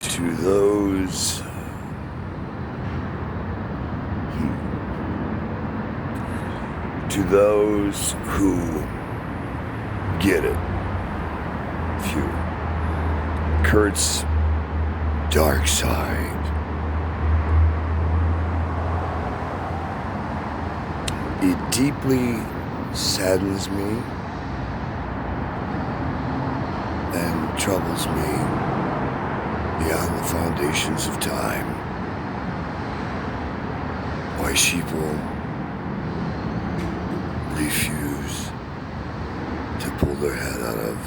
To those who get it. Phew. Kurt's dark side. It deeply saddens me and troubles me beyond the foundations of time. Why sheeple refuse to pull their head out of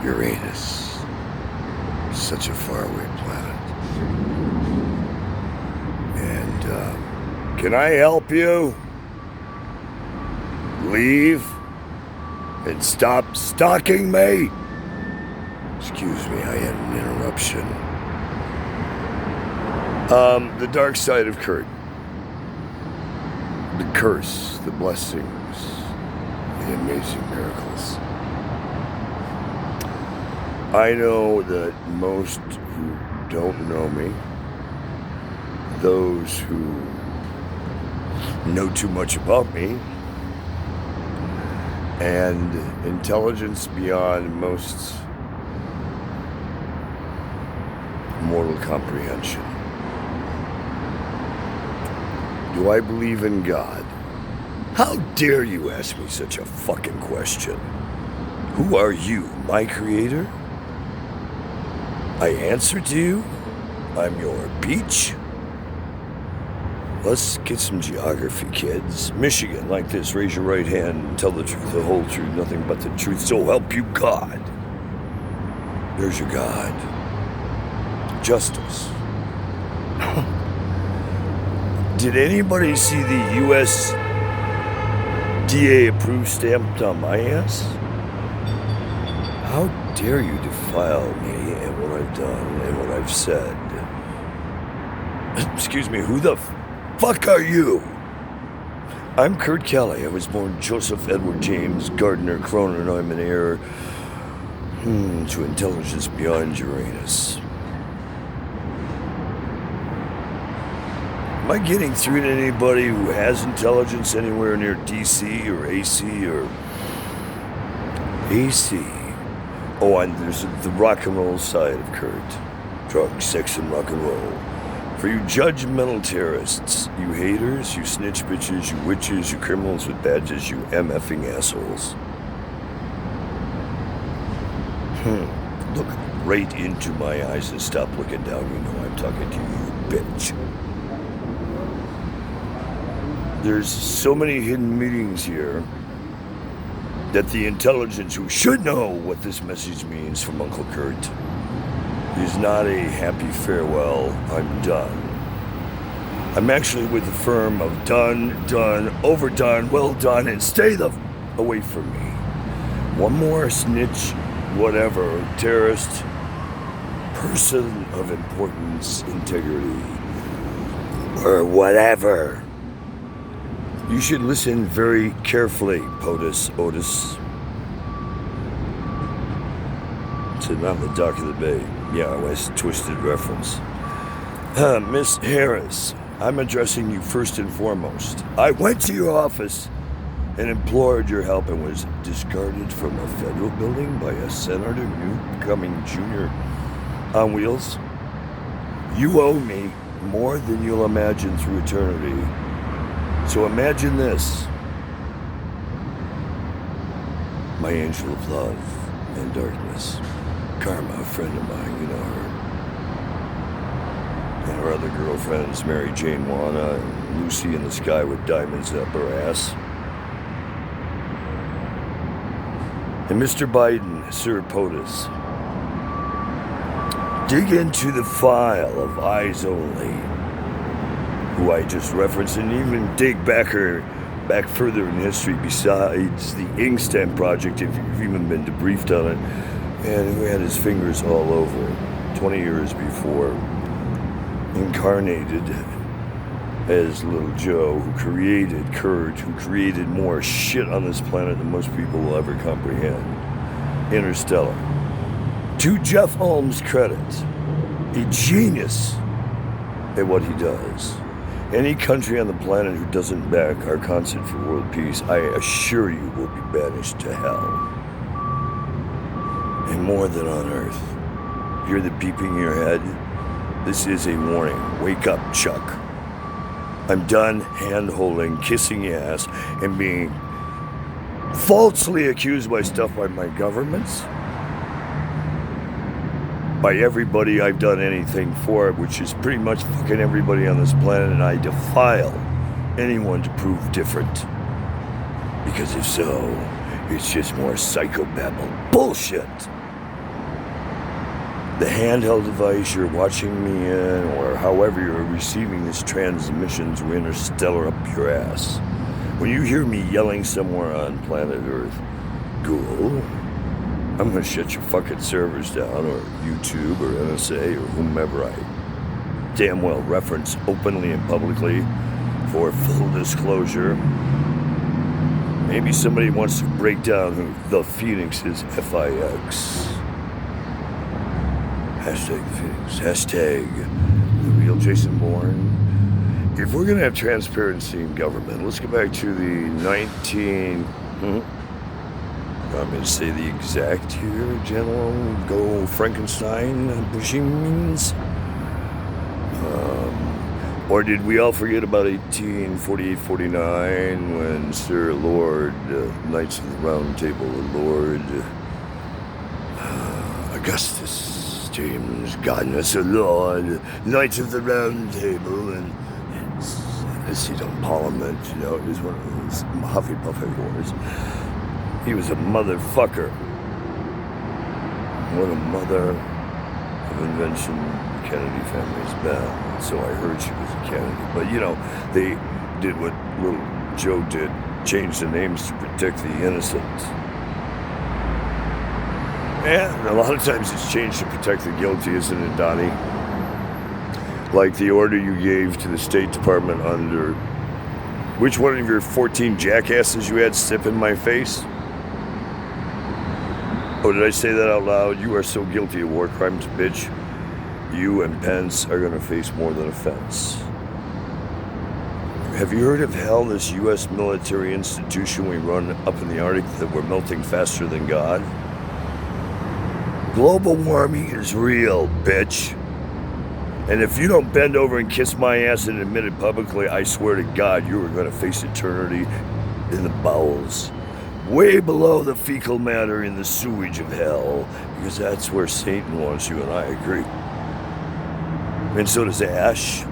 Uranus, such a faraway planet. And, can I help you? Leave and stop stalking me? Excuse me, I had an interruption. The dark side of Kurt. The curse, the blessings, the amazing miracles. I know that most who don't know me, those who know too much about me, and intelligence beyond most mortal comprehension. Do I believe in God? How dare you ask me such a fucking question? Who are you, my creator? I answer to you. I'm your beach. Let's get some geography, kids. Michigan, like this. Raise your right hand and tell the truth, the whole truth, nothing but the truth. So help you God. There's your God. Justice. Did anybody see the USDA approved stamped on my ass? How dare you defile me and what I've done and what I've said? Excuse me, who the fuck are you? I'm Kurt Kelly. I was born Joseph Edward James Gardner Cronin. I'm an heir to intelligence beyond Uranus. Am I getting through to anybody who has intelligence anywhere near DC or AC or AC? Oh, and there's the rock and roll side of Kurt. Drugs, sex, and rock and roll. For you judgmental terrorists, you haters, you snitch bitches, you witches, you criminals with badges, you MFing assholes. Look right into my eyes and stop looking down. You know I'm talking to you, bitch. There's so many hidden meanings here that the intelligence who should know what this message means from Uncle Kurt is not a happy farewell, I'm done. I'm actually with the firm of done, overdone, well done, and stay the away from me. One more snitch, whatever, terrorist, person of importance, integrity, or whatever. You should listen very carefully, POTUS, Otis. Sitting on the dock of the bay. Yeah, a nice twisted reference. Miss Harris, I'm addressing you first and foremost. I went to your office and implored your help and was discarded from a federal building by a Senator Newcoming Jr. on wheels. You owe me more than you'll imagine through eternity. So imagine this. My angel of love and darkness. Karma, a friend of mine, you know her. And her other girlfriends, Mary Jane Wanna and Lucy in the sky with diamonds up her ass. And Mr. Biden, Sir POTUS. Dig into the file of Eyes Only, who I just referenced, and even dig back further in history besides the ink stamp project, if you've even been debriefed on it, and who had his fingers all over it 20 years before, incarnated as Little Joe, who created Kurt, who created more shit on this planet than most people will ever comprehend. Interstellar. To Jeff Holmes' credit, a genius at what he does. Any country on the planet who doesn't back our concept for world peace, I assure you, will be banished to hell. And more than on earth. Hear the beeping in your head? This is a warning. Wake up, Chuck. I'm done hand-holding, kissing your ass, and being falsely accused by stuff by my governments, by everybody I've done anything for, which is pretty much fucking everybody on this planet, and I defile anyone to prove different. Because if so, it's just more psychobabble bullshit. The handheld device you're watching me in, or however you're receiving this transmission through interstellar up your ass. When you hear me yelling somewhere on planet Earth, "Go," I'm gonna shut your fucking servers down, or YouTube, or NSA, or whomever I damn well reference openly and publicly for full disclosure. Maybe somebody wants to break down who the Phoenix is, FIX. Hashtag Phoenix. Hashtag the real Jason Bourne. If we're going to have transparency in government, let's go back to the I'm going to say the exact year, General Go Frankenstein Bushings. Or did we all forget about 1848-49 when Sir Lord, Knights of the Round Table, Lord Augustus James Gardner, Sir Lord, Knights of the Round Table, and a seat on Parliament, you know, it was one of those Huffy Puffy wars. He was a motherfucker. What a mother of invention the Kennedy family's been. So I heard she was a Kennedy. But, you know, they did what little Joe did, change the names to protect the innocent. Yeah, a lot of times it's changed to protect the guilty, isn't it, Donnie? Like the order you gave to the State Department under which one of your 14 jackasses you had step in my face? Oh, did I say that out loud? You are so guilty of war crimes, bitch. You and Pence are going to face more than a fence. Have you heard of hell, this U.S. military institution we run up in the Arctic that we're melting faster than God? Global warming is real, bitch. And if you don't bend over and kiss my ass and admit it publicly, I swear to God, you are going to face eternity in the bowels. Way below the fecal matter in the sewage of hell. Because that's where Satan wants you, and I agree. And so does Ash.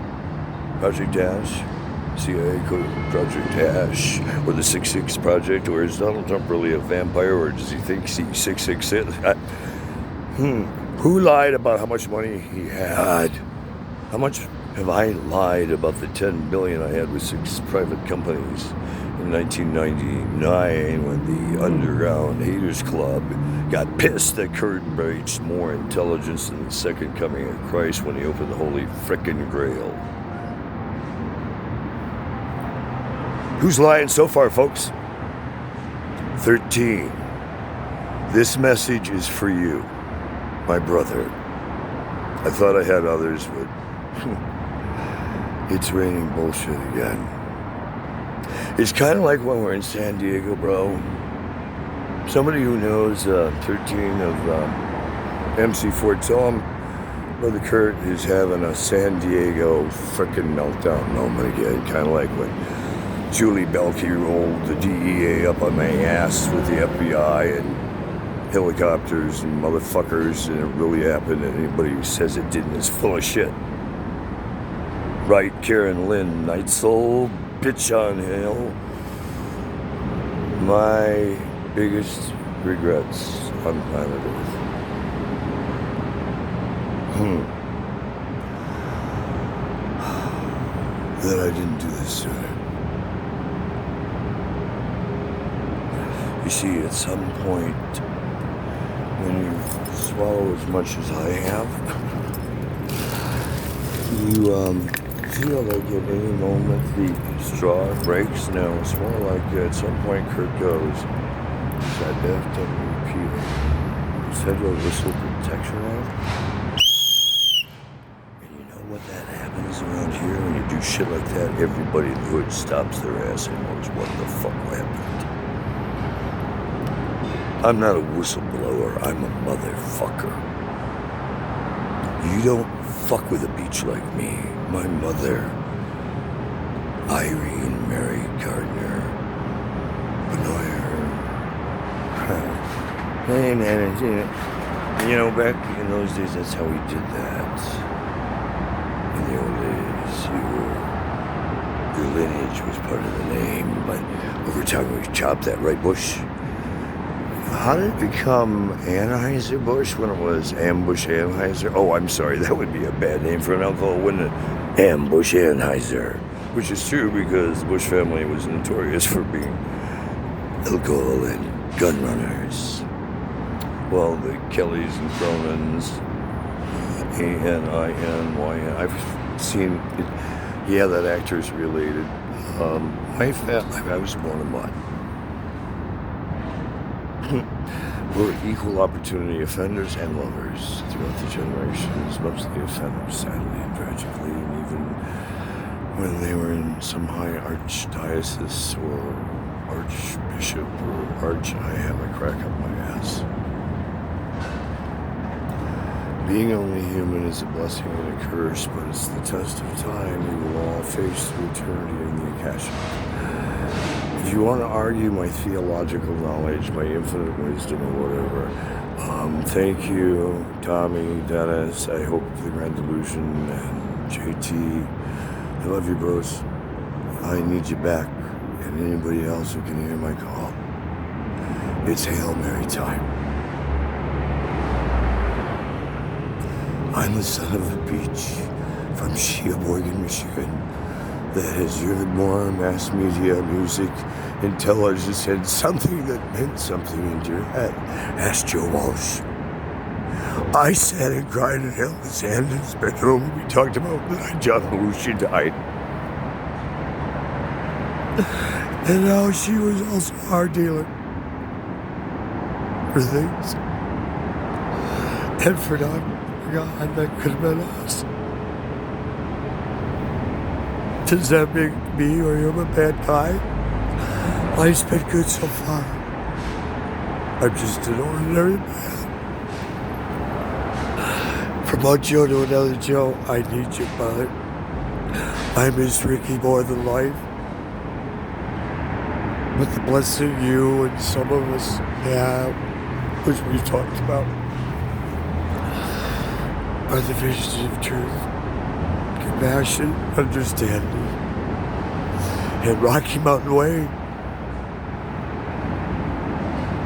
Project Ash. CIA code Project Ash. Or the 666 Project. Or is Donald Trump really a vampire? Or does he think he's 666? Who lied about how much money he had? How much have I lied about the $10 billion I had with 6 private companies in 1999 when the underground haters club got pissed that Kurt breached more intelligence than the second coming of Christ when he opened the holy frickin' grail? Who's lying so far, folks? 13. This message is for you, my brother. I thought I had others, but it's raining bullshit again. It's kind of like when we're in San Diego, bro. Somebody who knows 13 of MC4, tell him Brother Kurt is having a San Diego frickin' meltdown moment again. Kind of like when Julie Belkey rolled the DEA up on my ass with the FBI and helicopters and motherfuckers, and it really happened, and anybody who says it didn't is full of shit. Right, Karen Lynn Neitzel, bitch on hell. My biggest regrets on planet Earth. That I didn't do this sooner. You see, at some point, when you swallow as much as I have, you feel like at any moment the straw breaks. No, it's more like at some point Kurt goes, "That bathtub repeating. Said your whistle protection on?" here and you do shit like that, everybody in the hood stops their ass and knows what the fuck happened. I'm not a whistleblower, I'm a motherfucker. You don't fuck with a beach like me. My mother, Irene Mary Gardner, Benoyer. You know, back in those days, that's how we did that. In the old days, your lineage was part of the name, but over time we chopped that, right, Bush? How did it become Anheuser-Busch when it was Ambush Anheuser? Oh, I'm sorry, that would be a bad name for an alcohol, wouldn't it? Ambush Anheuser. Which is true because the Bush family was notorious for being alcohol and gun runners. Well, the Kellys and Cronins, A-N-I-N-Y-N, I've seen it. Yeah, that actor's related. I was born in Mott. We're equal opportunity offenders and lovers throughout the generations, mostly offenders, sadly and tragically, and even when they were in some high archdiocese or archbishop or I have a crack up my ass. Being only human is a blessing and a curse, but it's the test of time we will all face through eternity in the Akashic. If you want to argue my theological knowledge, my infinite wisdom, or whatever, thank you, Tommy, Dennis, I hope the Grand Delusion, and JT. I love you, bros. I need you back, and anybody else who can hear my call. It's Hail Mary time. I'm the son of the beach from Sheboygan, Michigan, that has driven more mass media, music, intelligence, and something that meant something into your head. Ask Joe Walsh. I sat and cried and held his hand in his bedroom and we talked about the night John Belushi died. And how she was also our dealer for things. And for God, that could have been us. Does that make me or you a bad guy? Life's been good so far. I'm just an ordinary man. From one Joe to another Joe, I need you, brother. I miss Ricky more than life. But the blessing you and some of us have, which we've talked about, are the visions of truth, compassion, understanding, and Rocky Mountain Way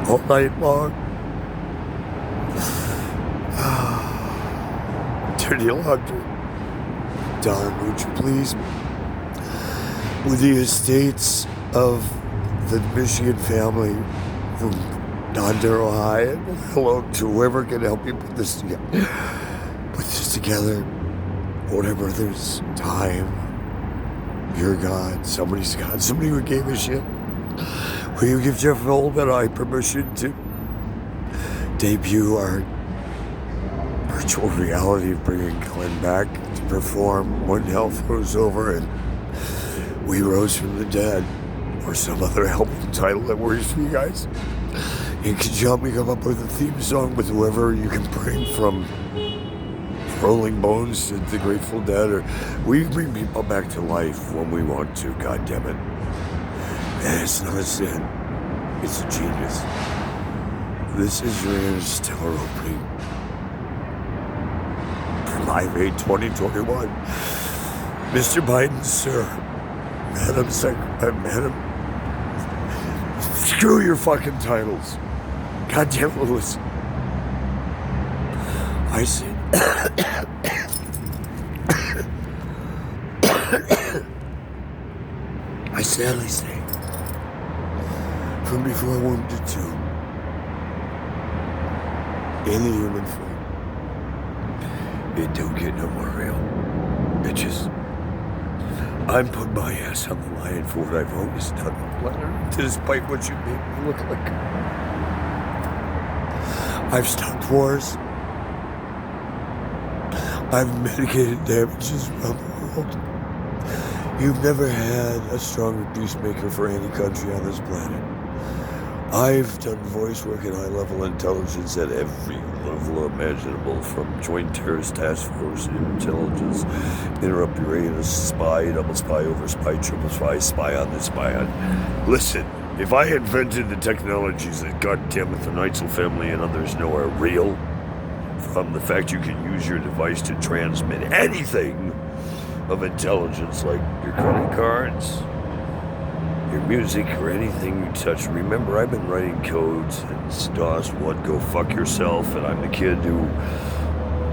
all night long. Dirty laundry. Don, would you please, with the estates of the Michigan family from Don Darrell High, and hello to whoever can help you put this together, whatever, there's time, your God, somebody's God, somebody who gave a shit. Will you give Jeff Goldman and I permission to debut our virtual reality of bringing Glenn back to perform when hell froze over and we rose from the dead, or some other album title that works for you guys? And could you help me come up with a theme song with whoever you can bring, from Rolling Bones to the Grateful Dead, or we bring people back to life when we want to, God damn it. And it's not a sin, it's a genius. This is your interstellar opening for Live Aid 2021. Mr. Biden, sir, Madam, screw your fucking titles. God damn it, Louis. I said, I sadly say, from before womb to tomb, in the human form, it don't get no more real, bitches. I'm putting my ass on the line for what I've always done, despite what you make me look like. I've stopped wars. I've mitigated damages around the world. You've never had a stronger peacemaker for any country on this planet. I've done voice work at high-level intelligence at every level imaginable, from Joint Terrorist Task Force, intelligence, interrupt Uranus, spy, double spy, over spy, triple spy, spy on this, spy on... Listen, if I invented the technologies that, goddammit, the Neitzel family and others know are real, from the fact you can use your device to transmit anything of intelligence, like your credit cards, your music, or anything you touch. Remember, I've been writing codes and DOS, what, go fuck yourself, and I'm the kid who,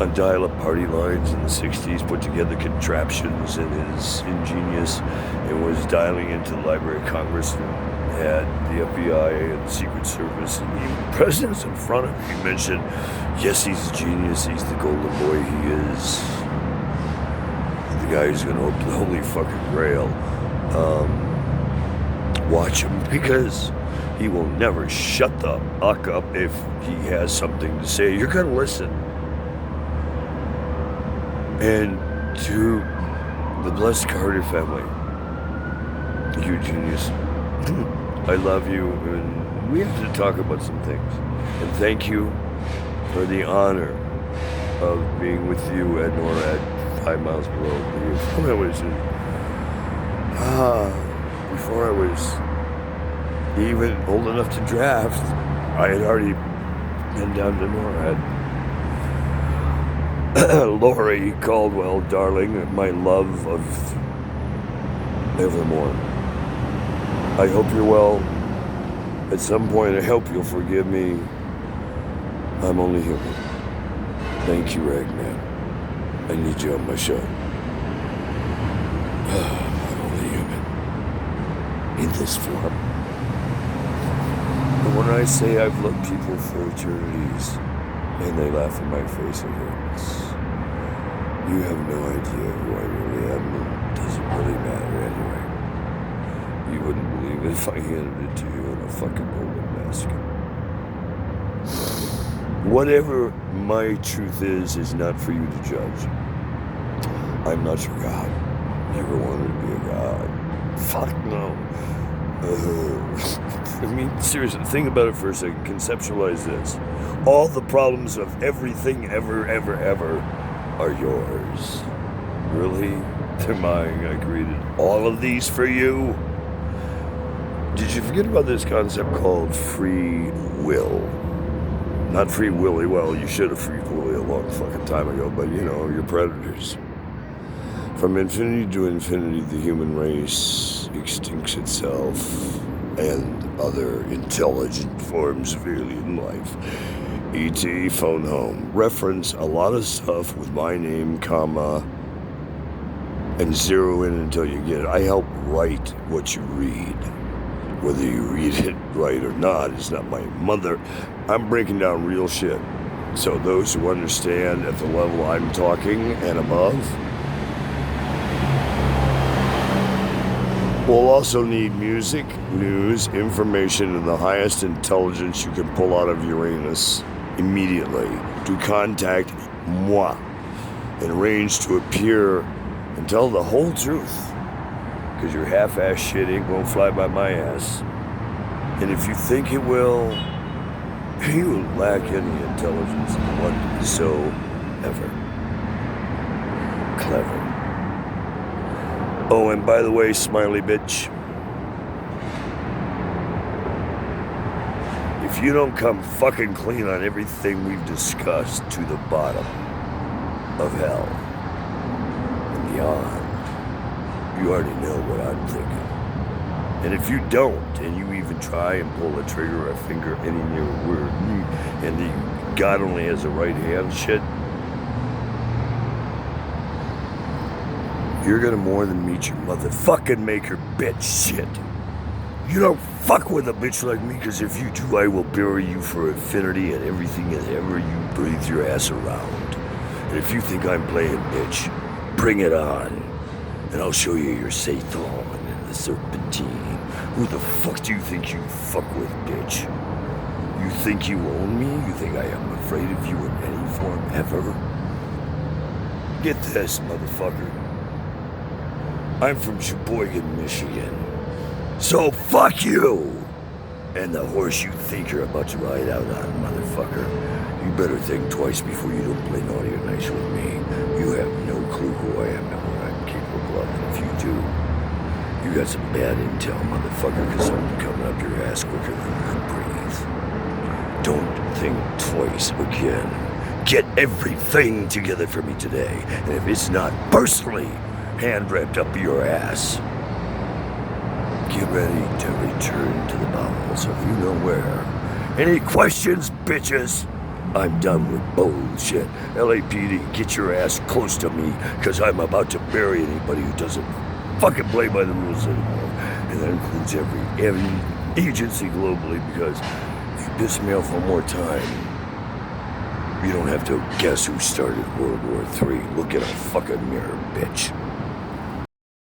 on dial-up party lines in the 60s, put together contraptions in his ingenious and was dialing into the Library of Congress and had the FBI and the Secret Service and the presidents in front of him. He mentioned, yes, he's a genius, he's the golden boy, he is the guy who's going to open the holy fucking grail. Watch him, because he will never shut the fuck up if he has something to say. You're going to listen. And to the blessed Carter family, you genius, I love you, and we have to talk about some things. And thank you for the honor of being with you at NORAD 5 miles below. Before I was even old enough to draft, I had already been down to NORAD. Lori Caldwell, darling, my love of evermore. I hope you're well. At some point, I hope you'll forgive me. I'm only human. Thank you, Ragman. I need you on my show. I'm only human. In this form. But when I say I've loved people for eternities, and they laugh in my face, it hurts. You have no idea who I really am. It doesn't really matter anyway. You wouldn't believe it if I handed it to you in a fucking golden mask. Whatever my truth is not for you to judge. I'm not your God. Never wanted to be a God. Fuck no. I mean, seriously, think about it for a second. Conceptualize this. All the problems of everything ever are yours. Really? They're mine. I created all of these for you. Did you forget about this concept called free will? Not free willy, well, you should have free willy a long fucking time ago, but you know, you're predators. From infinity to infinity, the human race extincts itself and other intelligent forms of alien life. E.T., phone home. Reference a lot of stuff with my name, comma, and zero in until you get it. I help write what you read. Whether you read it right or not is not my mother. I'm breaking down real shit. So those who understand at the level I'm talking and above will also need music, news, information, and the highest intelligence you can pull out of Uranus immediately to contact moi and arrange to appear and tell the whole truth. Because your half-ass shit ain't gonna fly by my ass. And if you think it will, you lack any intelligence whatsoever. Clever. Oh, and by the way, smiley bitch, if you don't come fucking clean on everything we've discussed to the bottom of hell and beyond, you already know what I'm thinking. And if you don't, and you even try and pull a trigger or a finger any near word, and the God only has a right hand shit, you're gonna more than meet your motherfucking maker bitch shit. You don't fuck with a bitch like me, because if you do, I will bury you for infinity and everything and ever you breathe your ass around. And if you think I'm playing bitch, bring it on. And I'll show you your Satan and the Serpentine. Who the fuck do you think you fuck with, bitch? You think you own me? You think I am afraid of you in any form ever? Get this, motherfucker. I'm from Sheboygan, Michigan. So fuck you! And the horse you think you're about to ride out on, motherfucker. You better think twice before you don't play naughty or nice with me. You have no clue who I am and what I'm capable of, and if you do, you got some bad intel, motherfucker, because I'm coming up your ass quicker than you can breathe. Don't think twice again. Get everything together for me today, and if it's not personally hand-wrapped up your ass, get ready to return to the bowels of you know where. Any questions, bitches? I'm done with bullshit. LAPD, get your ass close to me, because I'm about to bury anybody who doesn't fucking play by the rules anymore. And that includes every agency globally, because if you piss me off one more time, you don't have to guess who started World War III. Look in a fucking mirror, bitch.